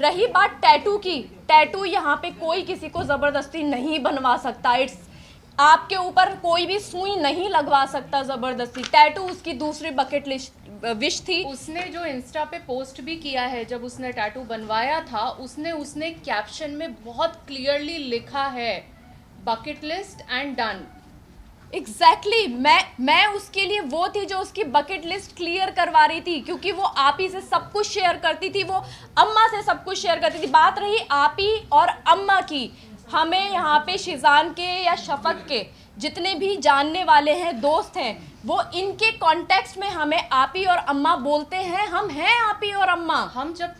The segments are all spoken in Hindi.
रही बात टैटू की, टैटू यहाँ पे कोई किसी को जबरदस्ती नहीं बनवा सकता। इट्स आपके ऊपर कोई भी सुई नहीं लगवा सकता जबरदस्ती। टैटू उसकी दूसरी बकेट लिस्ट विश थी। उसने जो इंस्टा पे पोस्ट भी किया है जब उसने टैटू बनवाया था, उसने कैप्शन में बहुत क्लियरली लिखा है bucket list and done. Exactly मैं उसके लिए वो थी जो उसकी बकेट लिस्ट क्लियर करवा रही थी, क्योंकि वो आप ही से सब कुछ शेयर करती थी, वो अम्मा से सब कुछ शेयर करती थी। बात रही आप ही और अम्मा की, हमें यहाँ पे शिजान के या शफक के जितने भी जानने वाले हैं, दोस्त हैं, वो इनके कॉन्टेक्स्ट में हमें आपी और अम्मा बोलते हैं। हम हैं आपी और अम्मा। हम जब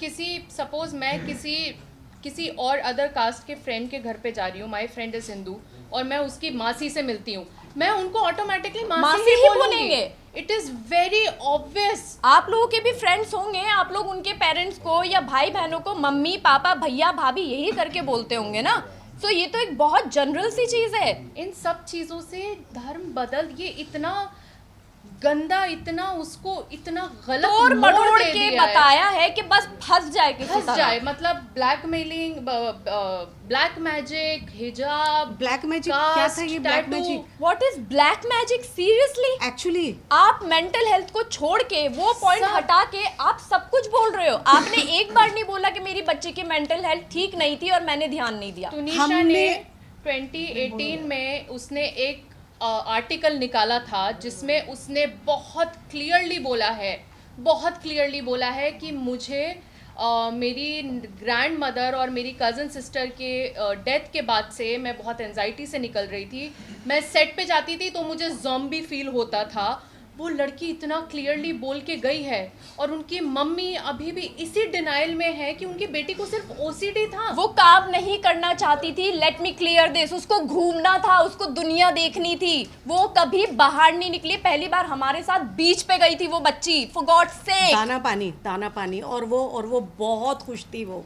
सपोज मैं किसी और अदर कास्ट के फ्रेंड के घर पे जा रही हूँ, माय फ्रेंड इज हिंदू, और मैं उसकी मासी से मिलती हूँ, मैं उनको ऑटोमेटिकली मासी ही बोलेंगे। It is very obvious. आप लोगों के भी फ्रेंड्स होंगे, आप लोग उनके पेरेंट्स को या भाई बहनों को मम्मी पापा भैया भाभी यही करके बोलते होंगे ना। तो ये तो एक बहुत जनरल सी चीज है। इन सब चीजों से धर्म बदल, ये इतना गंदा, इतना उसको इतना गलत तोड़ मटोड़ दे के दिया बताया है कि बस फंस जाए किसी फंस तरह। जाए। मतलब ब्लैकमेलिंग, ब्लैक मैजिक, हिजाब, ब्लैक मैजिक क्या था ये? Black magic what is black magic? Seriously actually आप मेंटल हेल्थ को छोड़ के, वो पॉइंट हटा के आप सब कुछ बोल रहे हो। आपने एक बार नहीं बोला कि मेरी बच्चे की मेंटल हेल्थ ठीक नहीं थी और मैंने ध्यान नहीं दिया। तुनिशा ने 2018 में उसने एक आर्टिकल निकाला था जिसमें उसने बहुत क्लियरली बोला है कि मुझे मेरी ग्रैंड मदर और मेरी कज़न सिस्टर के डेथ के बाद से मैं बहुत एंजाइटी से निकल रही थी। मैं सेट पे जाती थी तो मुझे ज़ॉम्बी फील होता था। वो लड़की इतना क्लियरली बोल के गई है, और उनकी मम्मी अभी भी इसी डिनाइल में है कि उनकी बेटी को सिर्फ ओसीडी था। वो काम नहीं करना चाहती थी। लेट मी क्लियर दिस, उसको घूमना था, उसको दुनिया देखनी थी। वो कभी बाहर नहीं निकली। पहली बार हमारे साथ बीच पे गई थी वो बच्ची, फॉर गॉड्स सेक। दाना पानी और वो बहुत खुश थी, वो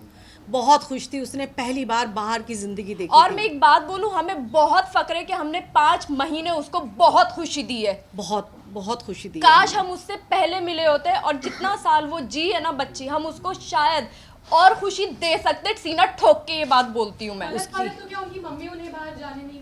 बहुत खुश थी। उसने पहली बार बाहर की जिंदगी देखी और थी। मैं एक बात बोलूं, हमें बहुत फक्र है कि हमने 5 महीने उसको बहुत खुशी दी है। बहुत खुशी थी। काश हम उससे पहले मिले होते, और जितना साल वो जी है ना बच्ची, हम उसको शायद और खुशी दे सकते। सीना ठोक के ये बात बोलती हूँ मैं। तो क्या उनकी मम्मी उन्हें बाहर जाने नहीं